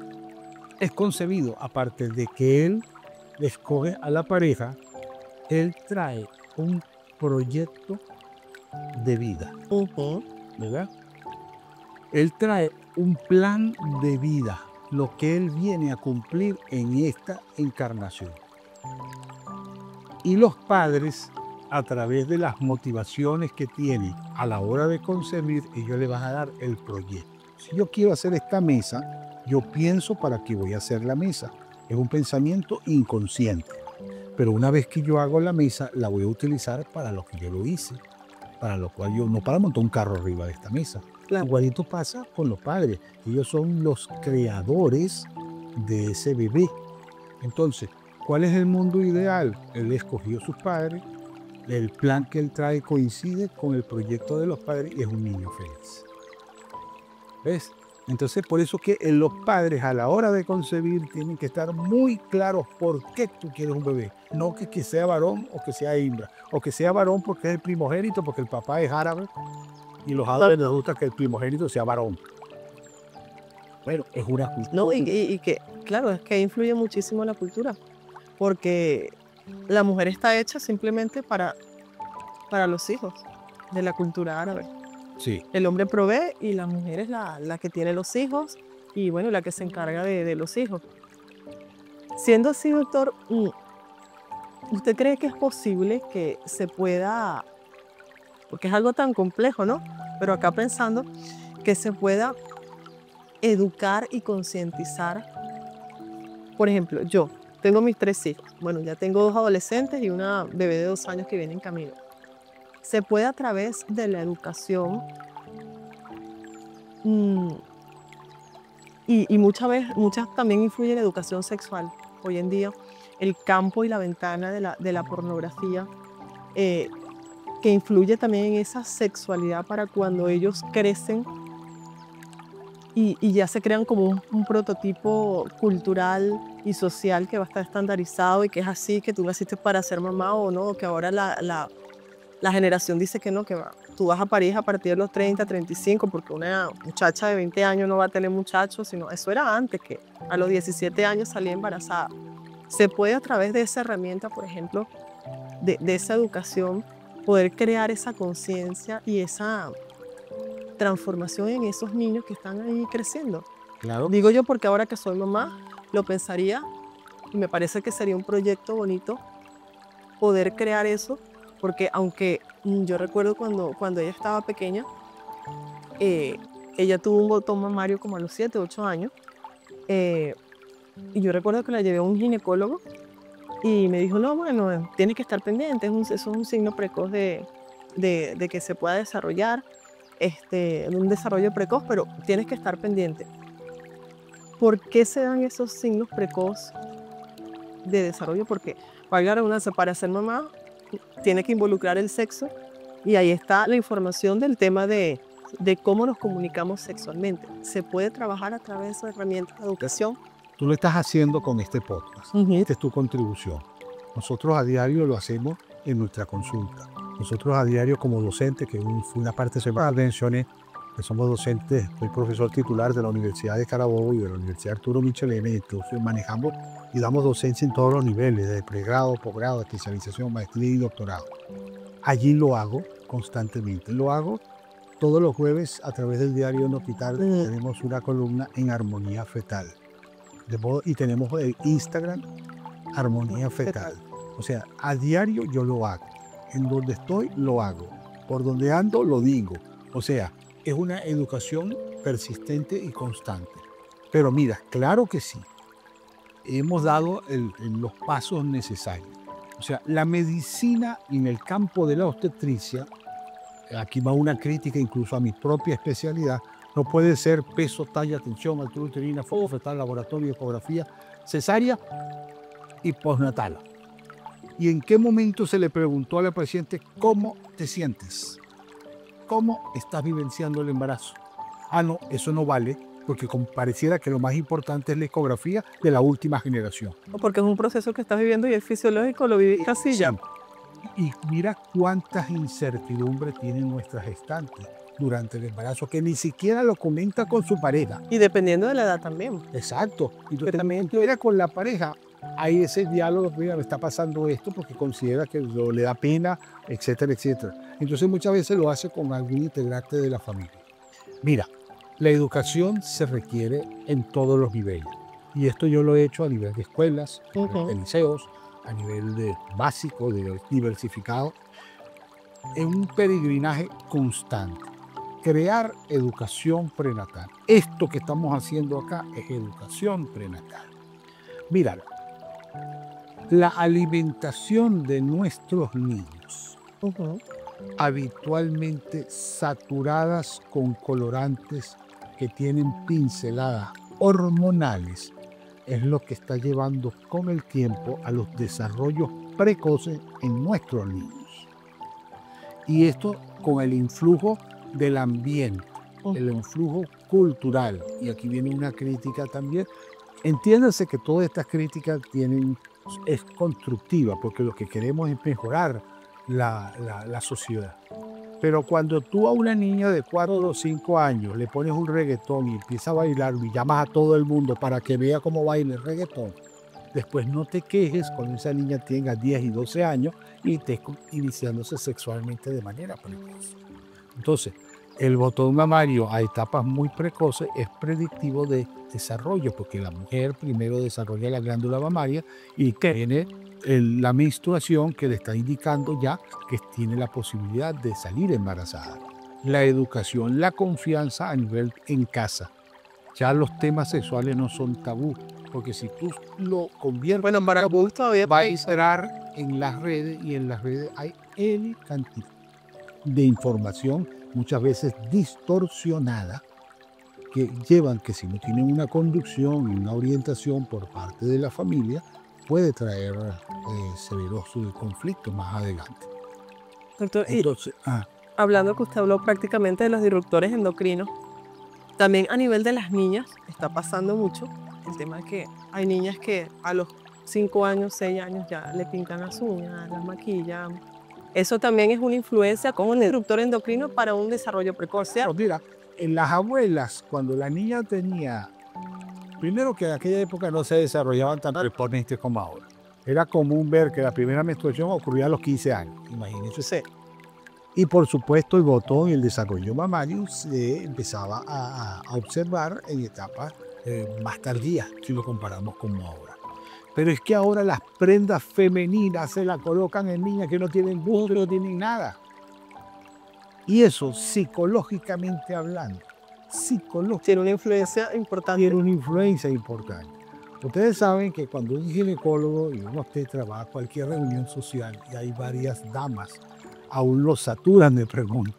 es concebido, aparte de que él le escoge a la pareja, él trae un proyecto de vida. ¿Verdad? Él trae un plan de vida, lo que él viene a cumplir en esta encarnación. Y los padres, a través de las motivaciones que tienen a la hora de concebir, ellos le van a dar el proyecto. Si yo quiero hacer esta mesa, yo pienso para qué voy a hacer la mesa. Es un pensamiento inconsciente. Pero una vez que yo hago la mesa, la voy a utilizar para lo que yo lo hice. Para lo cual yo, no para montar un carro arriba de esta mesa. Claro. Igualito pasa con los padres. Ellos son los creadores de ese bebé. Entonces, ¿cuál es el mundo ideal? Él escogió sus padres, el plan que él trae coincide con el proyecto de los padres y es un niño feliz. ¿Ves? Entonces, por eso que los padres a la hora de concebir tienen que estar muy claros por qué tú quieres un bebé. No que sea varón o que sea hembra. O que sea varón porque es el primogénito, porque el papá es árabe y los árabes les gusta que el primogénito sea varón. Bueno, es una cultura. No, y que, claro, es que influye muchísimo la cultura. Porque la mujer está hecha simplemente para los hijos de la cultura árabe. Sí. El hombre provee y la mujer es la que tiene los hijos y bueno, la que se encarga de los hijos. Siendo así, doctor, ¿usted cree que es posible que se pueda, porque es algo tan complejo, ¿no? Pero acá pensando, que se pueda educar y concientizar? Por ejemplo, yo tengo mis 3 hijos. Bueno, ya tengo 2 adolescentes y una bebé de 2 años que viene en camino. Se puede a través de la educación y muchas también influye la educación sexual. Hoy en día, el campo y la ventana de la pornografía, que influye también en esa sexualidad para cuando ellos crecen y ya se crean como un prototipo cultural y social que va a estar estandarizado y que es así, que tú naciste para ser mamá o no, que ahora la generación dice que no, tú vas a parir a partir de los 30, 35, porque una muchacha de 20 años no va a tener muchachos, sino eso era antes, que a los 17 años salía embarazada. Se puede a través de esa herramienta, por ejemplo, de esa educación, poder crear esa conciencia y esa transformación en esos niños que están ahí creciendo. Claro. Digo yo porque ahora que soy mamá, lo pensaría y me parece que sería un proyecto bonito poder crear eso, porque aunque yo recuerdo cuando ella estaba pequeña, ella tuvo un botón mamario como a los 7, 8 años, y yo recuerdo que la llevé a un ginecólogo y me dijo, no, bueno, tienes que estar pendiente, eso es un signo precoz de que se pueda desarrollar, un desarrollo precoz, pero tienes que estar pendiente. ¿Por qué se dan esos signos precoz de desarrollo? Porque para ser mamá tiene que involucrar el sexo y ahí está la información del tema de cómo nos comunicamos sexualmente. Se puede trabajar a través de herramientas de educación. Tú lo estás haciendo con este podcast. Esta es tu contribución. Nosotros a diario lo hacemos en nuestra consulta. Nosotros a diario como docentes, que fue una parte que mencioné, que somos docentes, soy profesor titular de la Universidad de Carabobo y de la Universidad Arturo Michelena, y entonces manejamos y damos docencia en todos los niveles, de pregrado, posgrado, especialización, maestría y doctorado. Allí lo hago constantemente. Lo hago todos los jueves a través del diario No Hospital. Tenemos una columna en armonía fetal. Y tenemos el Instagram Armonía Fetal. O sea, a diario yo lo hago. En donde estoy, lo hago. Por donde ando, lo digo. O sea, es una educación persistente y constante. Pero mira, claro que sí. Hemos dado los pasos necesarios. O sea, la medicina en el campo de la obstetricia, aquí va una crítica incluso a mi propia especialidad, no puede ser peso, talla, tensión, altura uterina, foco fetal, laboratorio, ecografía, cesárea y postnatal. ¿Y en qué momento se le preguntó a la paciente cómo te sientes? ¿Cómo estás vivenciando el embarazo? Ah, no, eso no vale, porque pareciera que lo más importante es la ecografía de la última generación. Porque es un proceso que estás viviendo y es fisiológico, lo vivís así ya. Y mira cuántas incertidumbres tienen nuestras gestantes durante el embarazo, que ni siquiera lo comenta con su pareja. Y dependiendo de la edad también. Exacto. Y también era con la pareja. Hay ese diálogo, mira, me está pasando esto porque considera que le da pena, etcétera, etcétera. Entonces muchas veces lo hace con algún integrante de la familia. Mira, la educación se requiere en todos los niveles. Y esto yo lo he hecho a nivel de escuelas, a nivel de liceos, a nivel de básico, de diversificado, en un peregrinaje constante. Crear educación prenatal. Esto que estamos haciendo acá es educación prenatal. Mira, la alimentación de nuestros niños, habitualmente saturadas con colorantes que tienen pinceladas hormonales, es lo que está llevando con el tiempo a los desarrollos precoces en nuestros niños. Y esto con el influjo del ambiente, el influjo cultural. Y aquí viene una crítica también. Entiéndase que todas estas críticas es constructiva, porque lo que queremos es mejorar la sociedad. Pero cuando tú a una niña de 4 o 5 años le pones un reggaetón y empieza a bailar y llamas a todo el mundo para que vea cómo baila el reggaetón, Después no te quejes cuando esa niña tenga 10 y 12 años y esté iniciándose sexualmente de manera precoz. Entonces, el botón mamario a etapas muy precoces es predictivo de desarrollo, porque la mujer primero desarrolla la glándula mamaria y tiene la menstruación que le está indicando ya que tiene la posibilidad de salir embarazada. La educación, la confianza a nivel en casa. Ya los temas sexuales no son tabú, porque si tú lo conviertes Bueno, para vos todavía va a entrar en las redes y en las redes hay N cantidad de información, muchas veces distorsionada, que llevan que si no tienen una conducción y una orientación por parte de la familia, puede traer severos conflictos más adelante. Doctor, y Entonces, hablando que usted habló prácticamente de los disruptores endocrinos, también a nivel de las niñas está pasando mucho el tema de que hay niñas que a los 5 años, 6 años ya le pintan las uñas, las maquillan. Eso también es una influencia con un disruptor endocrino para un desarrollo precoz, ¿cierto? mira, en las abuelas, cuando la niña tenía, primero que en aquella época no se desarrollaban tan preponentes como ahora. Era común ver que la primera menstruación ocurría a los 15 años, imagínense. Sí. Y por supuesto el botón y el desarrollo mamario se empezaba a observar en etapas más tardías, si lo comparamos con ahora. Pero es que ahora las prendas femeninas se las colocan en niñas que no tienen gusto, no tienen nada. Y eso, psicológicamente hablando, Tiene una influencia importante. tiene una influencia importante. Ustedes saben que cuando un ginecólogo y un obstetra va a cualquier reunión social y hay varias damas, aún los saturan de preguntas.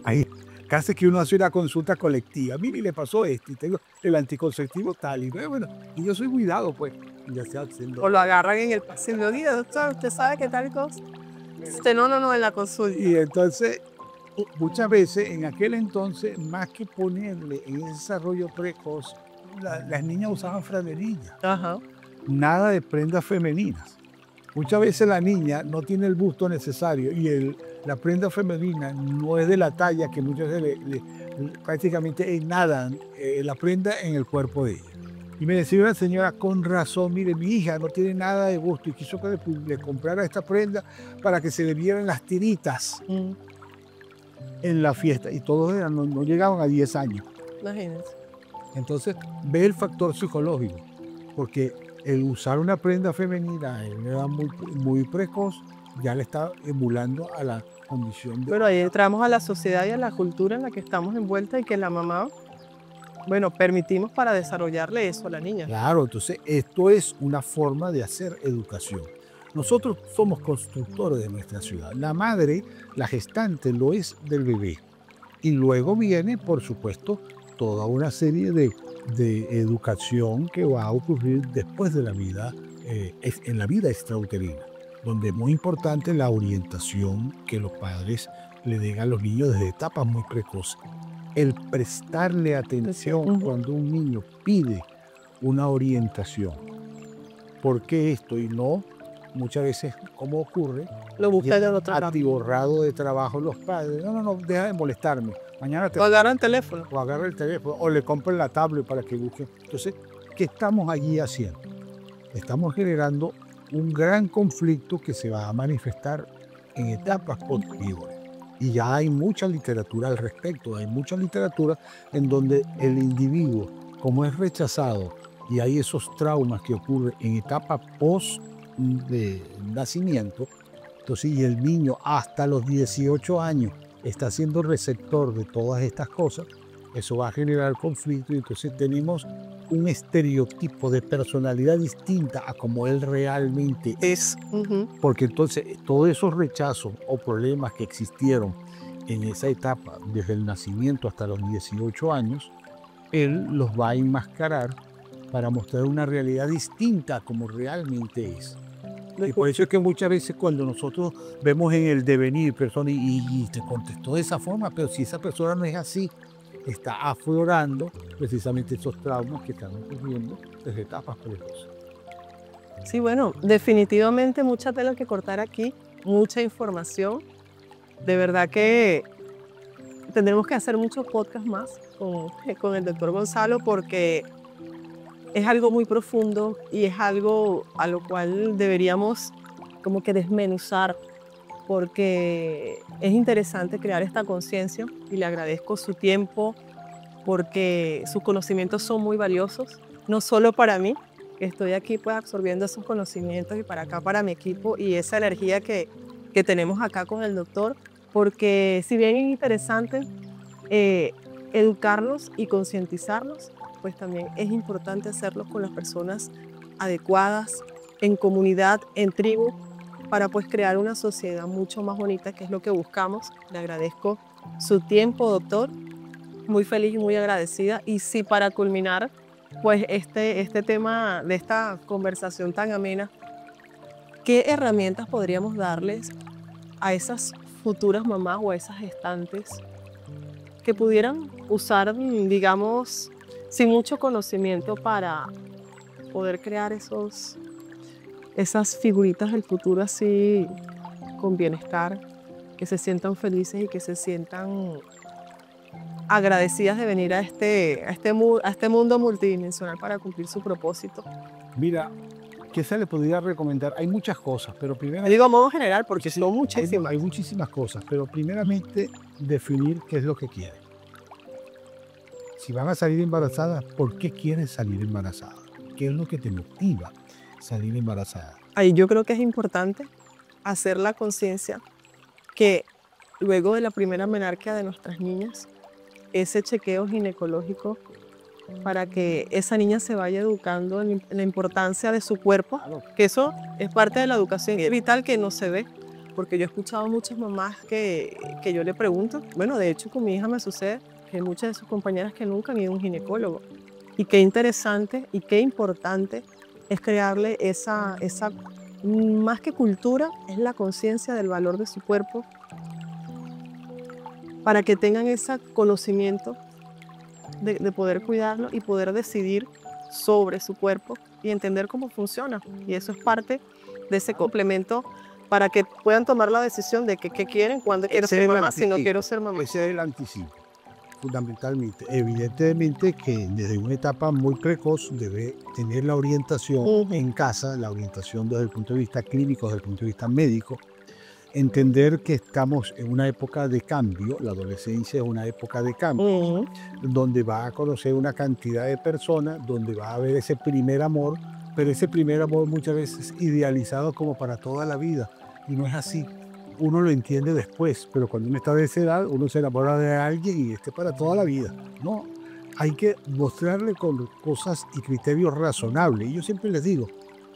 Ahí casi que uno hace una consulta colectiva. Mire, le pasó esto y tengo el anticonceptivo tal. Y bueno, y yo soy cuidado, pues. Ya sea haciendo. O lo agarran en el pasillo. Diga, doctor, ¿usted sabe qué tal cosa? No, en la consulta. Y entonces, muchas veces, en aquel entonces, más que ponerle en ese desarrollo precoz, las niñas usaban franelillas. Ajá. Nada de prendas femeninas. Muchas veces la niña no tiene el busto necesario y la prenda femenina no es de la talla que muchas veces prácticamente nadan la prenda en el cuerpo de ella. Y me decía una señora, con razón, mire, mi hija no tiene nada de gusto y quiso que le comprara esta prenda para que se le vieran las tiritas en la fiesta. Y todos no llegaban a 10 años. Imagínense. Entonces, ve el factor psicológico, porque el usar una prenda femenina en una edad muy precoz ya le está emulando a la condición de... Pero ahí entramos a la sociedad y a la cultura en la que estamos envueltas y que la mamá, bueno, permitimos para desarrollarle eso a la niña. Claro, entonces esto es una forma de hacer educación. Nosotros somos constructores de nuestra ciudad. La madre, la gestante, lo es del bebé. Y luego viene, por supuesto, toda una serie de educación que va a ocurrir después de la vida, en la vida extrauterina, donde es muy importante la orientación que los padres le den a los niños desde etapas muy precoces. El prestarle atención cuando un niño pide una orientación. ¿Por qué esto? Y no, muchas veces, como ocurre, Lo buscan en otra atiborrado de trabajo los padres. No, deja de molestarme. Mañana te... O agarran el teléfono. O agarra el teléfono, o le compren la tablet para que busque. Entonces, ¿qué estamos allí haciendo? Estamos generando un gran conflicto que se va a manifestar en etapas posteriores. Y ya hay mucha literatura al respecto, hay mucha literatura en donde el individuo, como es rechazado, y hay esos traumas que ocurren en etapa post de nacimiento, entonces, y el niño hasta los 18 años está siendo receptor de todas estas cosas, eso va a generar conflicto y entonces tenemos un estereotipo de personalidad distinta a como él realmente es. Porque entonces todos esos rechazos o problemas que existieron en esa etapa, desde el nacimiento hasta los 18 años, él los va a enmascarar para mostrar una realidad distinta a como realmente es. Y por eso es que muchas veces cuando nosotros vemos en el devenir persona y te contestó de esa forma, pero si esa persona no es así, está aflorando precisamente esos traumas que están ocurriendo desde etapas precoces. Sí, bueno, definitivamente mucha tela que cortar aquí, mucha información. De verdad que tendremos que hacer muchos podcasts más con el doctor Gonzalo porque es algo muy profundo y es algo a lo cual deberíamos como que desmenuzar, porque es interesante crear esta conciencia y le agradezco su tiempo porque sus conocimientos son muy valiosos, no solo para mí, que estoy aquí pues absorbiendo esos conocimientos, y para acá para mi equipo y esa energía que tenemos acá con el doctor, porque si bien es interesante educarnos y concientizarnos, pues también es importante hacerlo con las personas adecuadas, en comunidad, en tribu, para pues crear una sociedad mucho más bonita, que es lo que buscamos. Le agradezco su tiempo, doctor, muy feliz y muy agradecida. Y sí, para culminar, pues este tema de esta conversación tan amena, ¿qué herramientas podríamos darles a esas futuras mamás o a esas gestantes que pudieran usar, digamos, sin mucho conocimiento para poder crear esas figuritas del futuro así con bienestar, que se sientan felices y que se sientan agradecidas de venir a este mundo multidimensional para cumplir su propósito? Mira, ¿qué se le podría recomendar? Hay muchas cosas, pero primero... Digo a modo general porque Sí, son muchísimas. hay muchísimas cosas, pero primeramente definir qué es lo que quieren. Si van a salir embarazadas, ¿por qué quieres salir embarazada? ¿Qué es lo que te motiva a salir embarazada? Ahí yo creo que es importante hacer la conciencia que luego de la primera menarquia de nuestras niñas, ese chequeo ginecológico para que esa niña se vaya educando en la importancia de su cuerpo, Claro. que eso es parte de la educación, es vital que no se ve, porque yo he escuchado muchas mamás que yo le pregunto, bueno, de hecho con mi hija me sucede, que hay muchas de sus compañeras que nunca han ido a un ginecólogo, y qué interesante y qué importante es crearle esa más que cultura, es la conciencia del valor de su cuerpo, para que tengan ese conocimiento de poder cuidarlo y poder decidir sobre su cuerpo y entender cómo funciona. Y eso es parte de ese complemento para que puedan tomar la decisión de qué quieren, cuándo quiero ser mamá, si no quiero ser mamá. Ese es el anticipo, fundamentalmente. Evidentemente que desde una etapa muy precoz debe tener la orientación en casa, la orientación desde el punto de vista clínico, desde el punto de vista médico, entender que estamos en una época de cambio, la adolescencia es una época de cambio, donde va a conocer una cantidad de personas, donde va a haber ese primer amor, pero ese primer amor muchas veces idealizado como para toda la vida, y no es así. Uno lo entiende después, pero cuando uno está de esa edad, uno se enamora de alguien y para toda la vida. No, hay que mostrarle con cosas y criterios razonables. Y yo siempre les digo,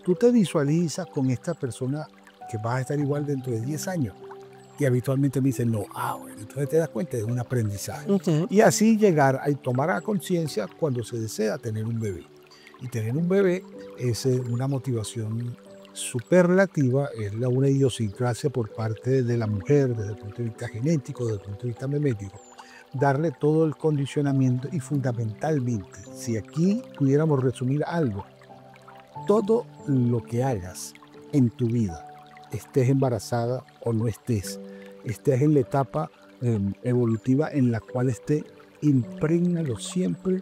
tú te visualizas con esta persona que vas a estar igual dentro de 10 años. Y habitualmente me dicen, no, bueno, entonces te das cuenta de un aprendizaje. Y así llegar a tomar a conciencia cuando se desea tener un bebé. Y tener un bebé es una motivación superlativa, es una idiosincrasia por parte de la mujer, desde el punto de vista genético, desde el punto de vista memético. Darle todo el condicionamiento y fundamentalmente, si aquí pudiéramos resumir algo, todo lo que hagas en tu vida, estés embarazada o no estés en la etapa evolutiva en la cual imprégnalo siempre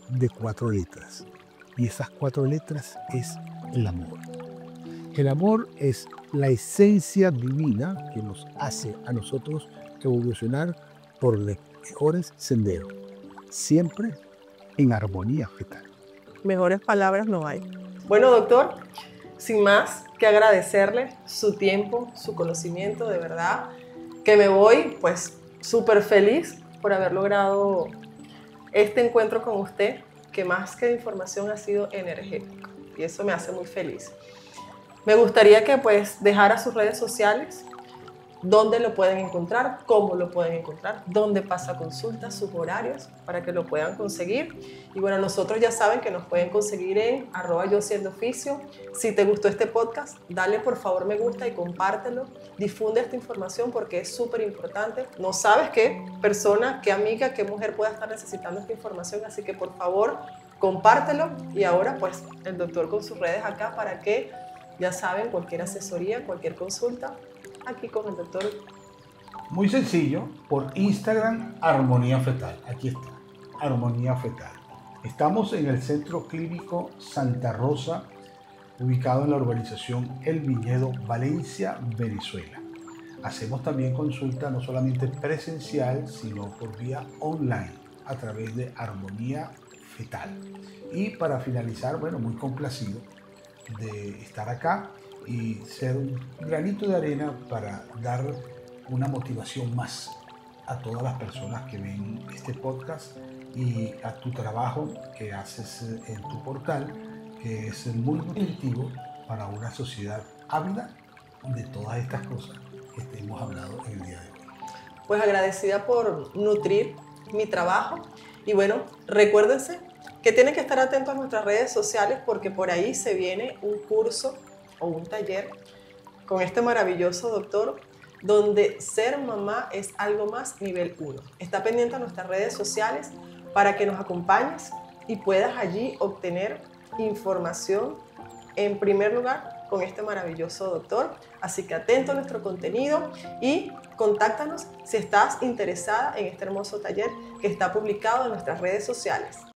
de 4 letras. Y esas 4 letras es el amor. El amor es la esencia divina que nos hace a nosotros evolucionar por los mejores senderos, siempre en armonía fetal. Mejores palabras no hay. Bueno, doctor, sin más que agradecerle su tiempo, su conocimiento, de verdad, que me voy pues súper feliz por haber logrado este encuentro con usted, que más que de información ha sido energético, y eso me hace muy feliz. Me gustaría que pues dejara sus redes sociales, dónde lo pueden encontrar, cómo lo pueden encontrar, dónde pasa consultas, sus horarios, para que lo puedan conseguir. Y bueno, nosotros ya saben que nos pueden conseguir en @YoSiendoOficio. Si te gustó este podcast, dale por favor me gusta y compártelo. Difunde esta información porque es súper importante. No sabes qué persona, qué amiga, qué mujer pueda estar necesitando esta información, así que por favor compártelo. Y ahora pues el doctor con sus redes acá para que, ya saben, cualquier asesoría, cualquier consulta, aquí con el doctor. Muy sencillo, por Instagram, Armonía Fetal. Aquí está, Armonía Fetal. Estamos en el Centro Clínico Santa Rosa, ubicado en la urbanización El Viñedo, Valencia, Venezuela. Hacemos también consulta no solamente presencial, sino por vía online, a través de Armonía Fetal. Y para finalizar, bueno, muy complacido de estar acá y ser un granito de arena para dar una motivación más a todas las personas que ven este podcast y a tu trabajo que haces en tu portal, que es muy nutritivo para una sociedad ávida de todas estas cosas que hemos hablado en el día de hoy. Pues agradecida por nutrir mi trabajo y bueno, recuérdense que tienen que estar atentos a nuestras redes sociales porque por ahí se viene un curso o un taller con este maravilloso doctor donde ser mamá es algo más nivel 1. Está pendiente a nuestras redes sociales para que nos acompañes y puedas allí obtener información en primer lugar con este maravilloso doctor. Así que atento a nuestro contenido y contáctanos si estás interesada en este hermoso taller que está publicado en nuestras redes sociales.